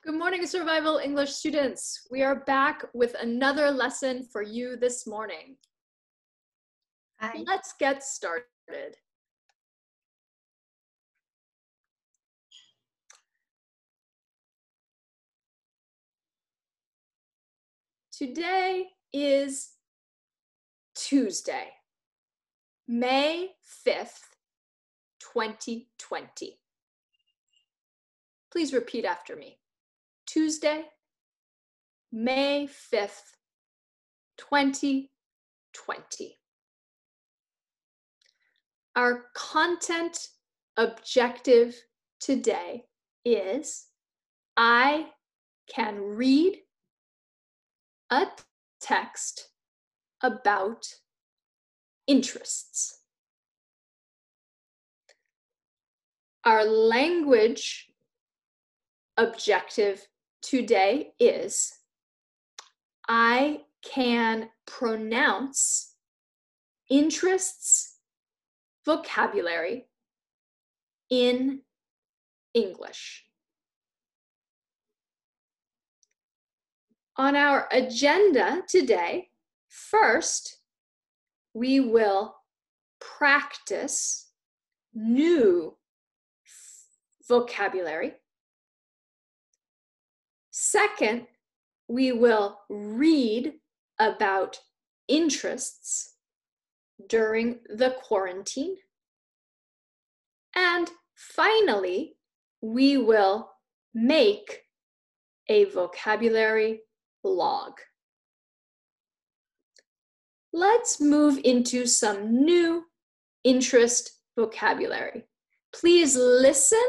Good morning, Survival English students. We are back with another lesson for you this morning. Hi. Let's get started. Today is Tuesday, May 5th, 2020. Please repeat after me. Tuesday, May 5th, 2020. Our content objective today is I can read a text about interests. Our language objective today is I can pronounce interests vocabulary in English. On our agenda today, first, we will practice new vocabulary. Second, we will read about interests during the quarantine. And finally, we will make a vocabulary log. Let's move into some new interest vocabulary. Please listen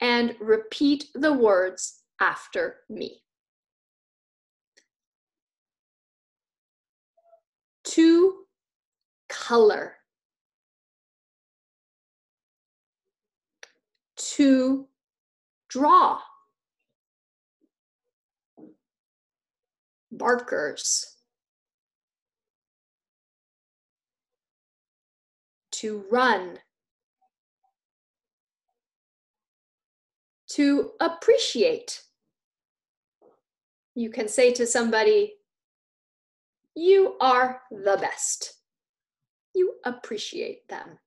and repeat the words after me. To color. To draw. Markers. To run. To appreciate. You can say to somebody, "You are the best." You appreciate them.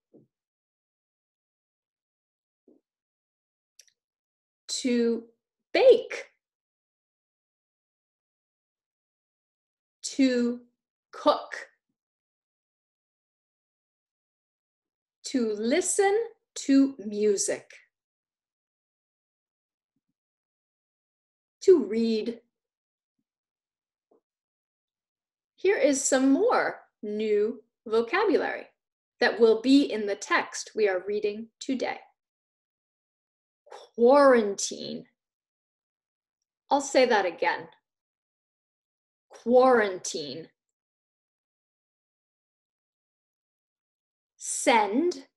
To bake. To cook. To listen to music. To read. Here is some more new vocabulary that will be in the text we are reading today. Quarantine. I'll say that again. Quarantine. Send.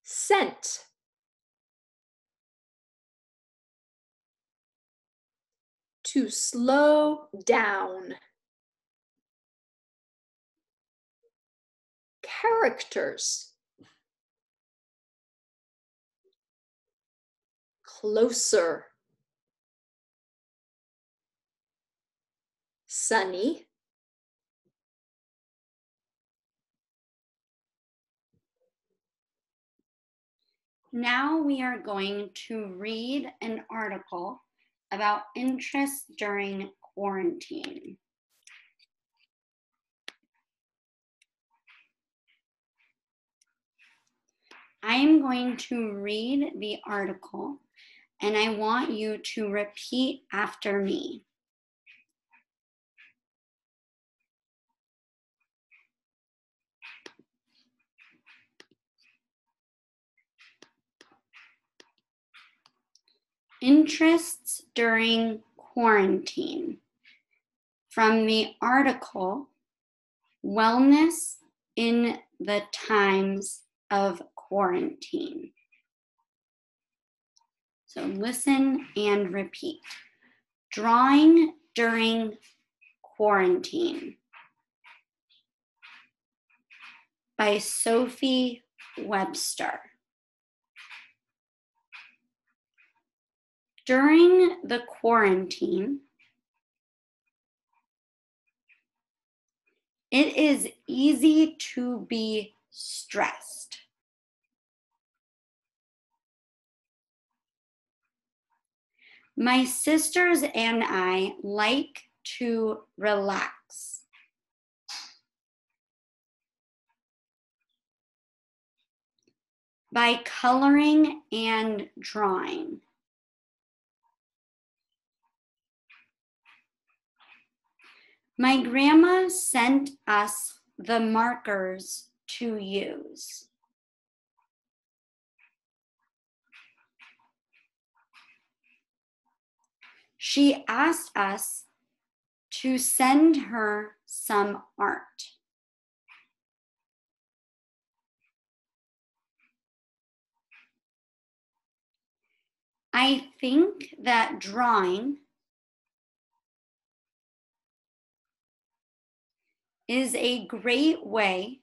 Sent. To slow down. Characters. Closer. Sunny. Now we are going to read an article about interests during quarantine. I am going to read the article and I want you to repeat after me. Interests during quarantine. From the article, Wellness in the Times of Quarantine. So listen and repeat. Drawing during quarantine by Sophie Webster. During the quarantine, it is easy to be stressed. My sisters and I like to relax. By coloring and drawing. My grandma sent us the markers to use. She asked us to send her some art. I think that drawing is a great way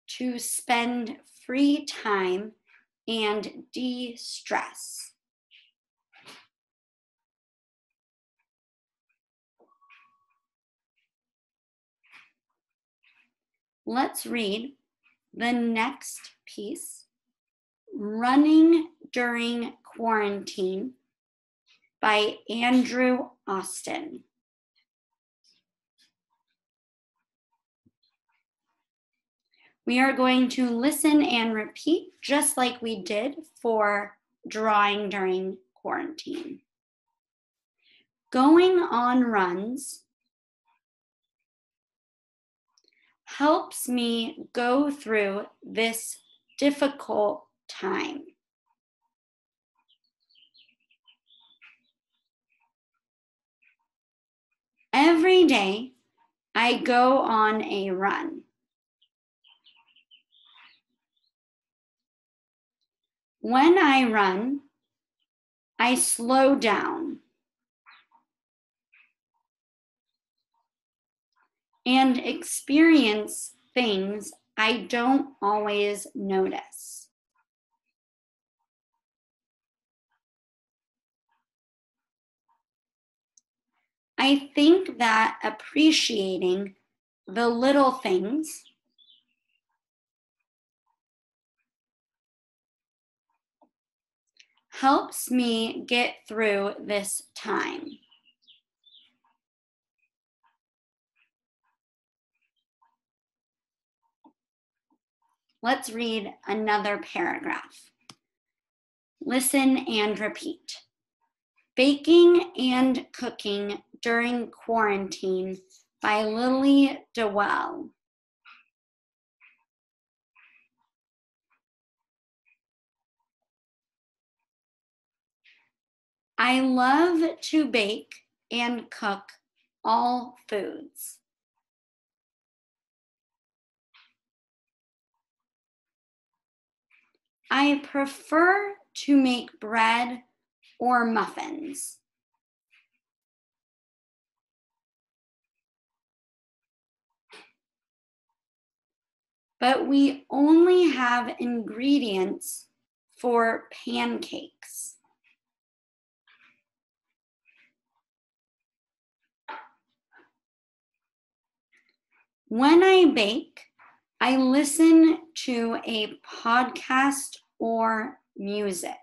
to spend free time and de-stress. Let's read the next piece, Running During Quarantine by Andrew Austin. We are going to listen and repeat just like we did for drawing during quarantine. Going on runs helps me go through this difficult time. Every day, I go on a run. When I run, I slow down and experience things I don't always notice. I think that appreciating the little things helps me get through this time. Let's read another paragraph. Listen and repeat. Baking and Cooking During Quarantine by Lily Dewell. I love to bake and cook all foods. I prefer to make bread or muffins. But we only have ingredients for pancakes. When I bake, I listen to a podcast or music.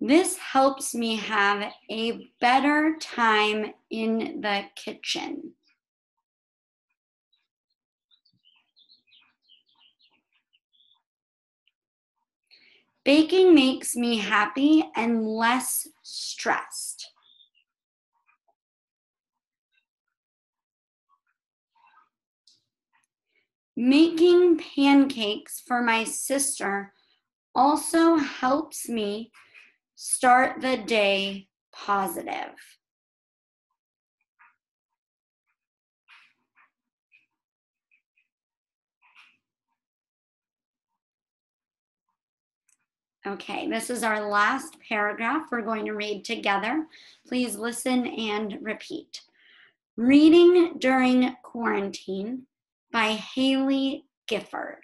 This helps me have a better time in the kitchen. Baking makes me happy and less stressed. Making pancakes for my sister also helps me start the day positive. Okay, this is our last paragraph we're going to read together. Please listen and repeat. Reading During Quarantine by Haley Gifford.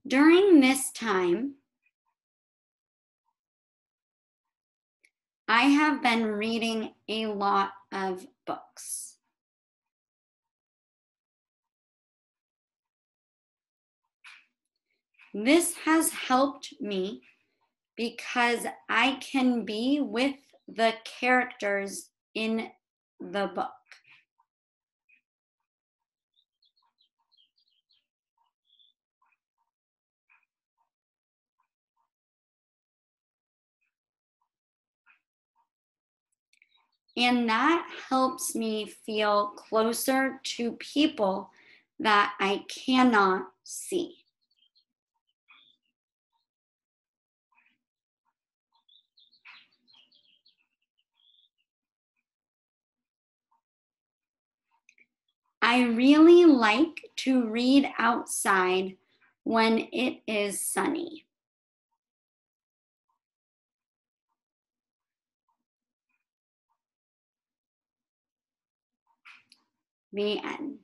During this time, I have been reading a lot of books. This has helped me because I can be with the characters in the book. And that helps me feel closer to people that I cannot see. I really like to read outside when it is sunny. The end.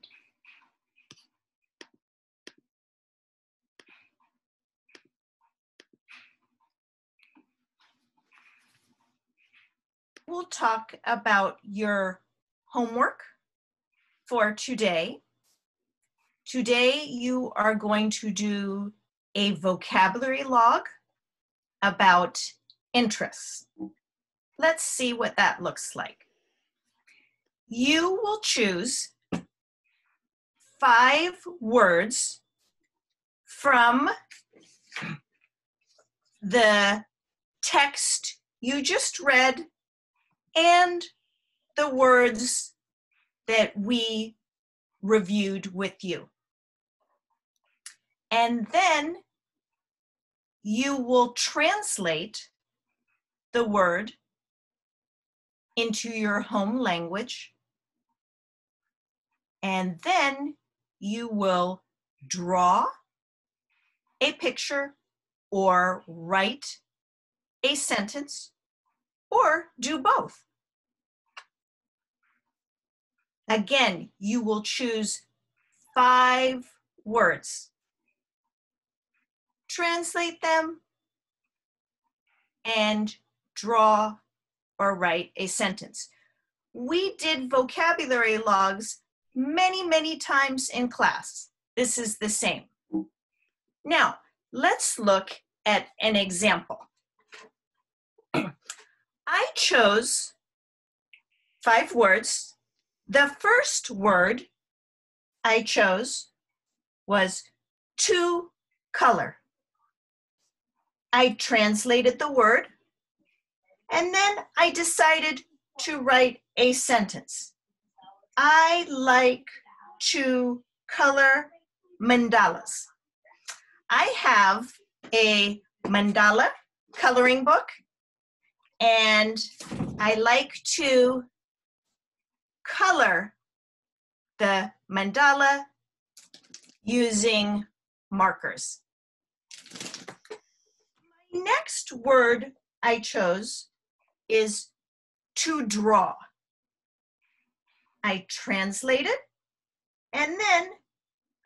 We'll talk about your homework for today. Today, you are going to do a vocabulary log about interests. Let's see what that looks like. You will choose 5 words from the text you just read and the words that we reviewed with you. And then you will translate the word into your home language. And then you will draw a picture or write a sentence or do both. Again, you will choose 5 words. Translate them and draw or write a sentence. We did vocabulary logs many, many times in class. This is the same. Now, let's look at an example. I chose 5 words. The first word I chose was to color. I translated the word, and then I decided to write a sentence. I like to color mandalas. I have a mandala coloring book, and I like to color the mandala using markers. My next word I chose is to draw. I translated, and then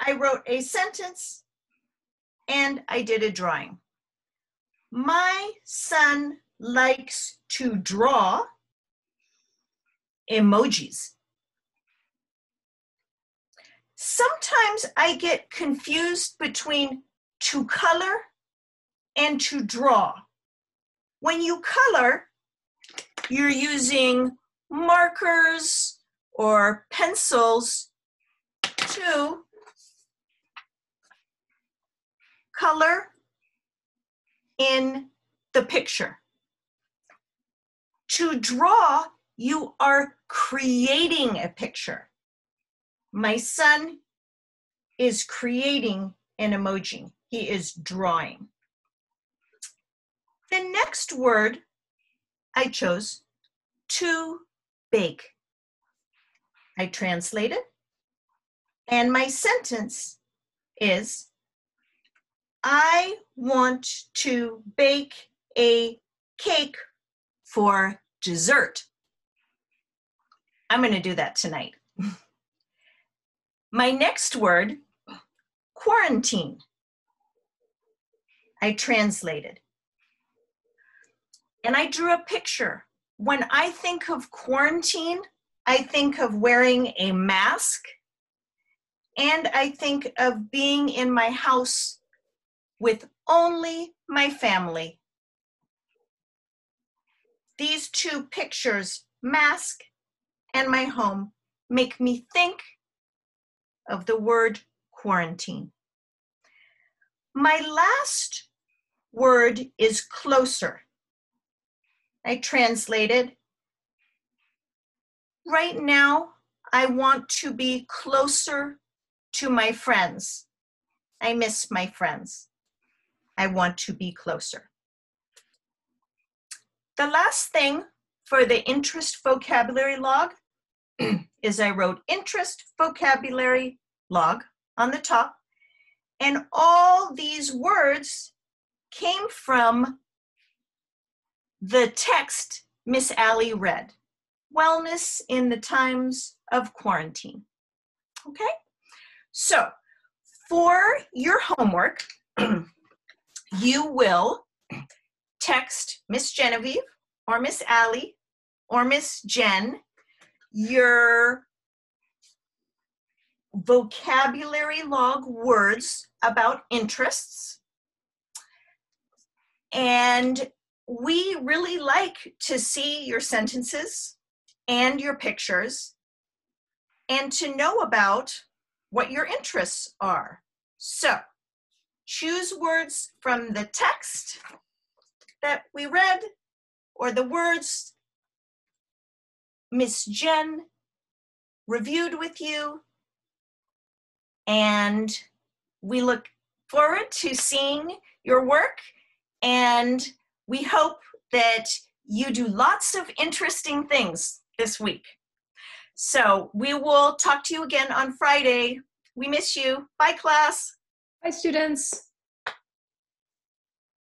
I wrote a sentence and I did a drawing. My son likes to draw emojis. Sometimes I get confused between to color and to draw. When you color, you're using markers or pencils to color in the picture. To draw, you are creating a picture. My son is creating an emoji. He is drawing. The next word I chose, to bake. I translated, and my sentence is, I want to bake a cake for dessert. I'm going to do that tonight. My next word, quarantine. I translated. And I drew a picture. When I think of quarantine, I think of wearing a mask, and I think of being in my house with only my family. These two pictures, mask and my home, make me think of the word quarantine. My last word is closer. I translated, right now, I want to be closer to my friends. I miss my friends. I want to be closer. The last thing for the interest vocabulary log is I wrote interest vocabulary log on the top, and all these words came from the text Miss Allie read, Wellness in the Times of Quarantine. Okay, so for your homework, you will text Miss Genevieve or Miss Allie or Miss Jen your vocabulary log words about interests. And we really like to see your sentences and your pictures and to know about what your interests are. So choose words from the text that we read or the words Miss Jen reviewed with you, and we look forward to seeing your work, and we hope that you do lots of interesting things this week. So we will talk to you again on Friday. We miss you. Bye, class. Bye, students.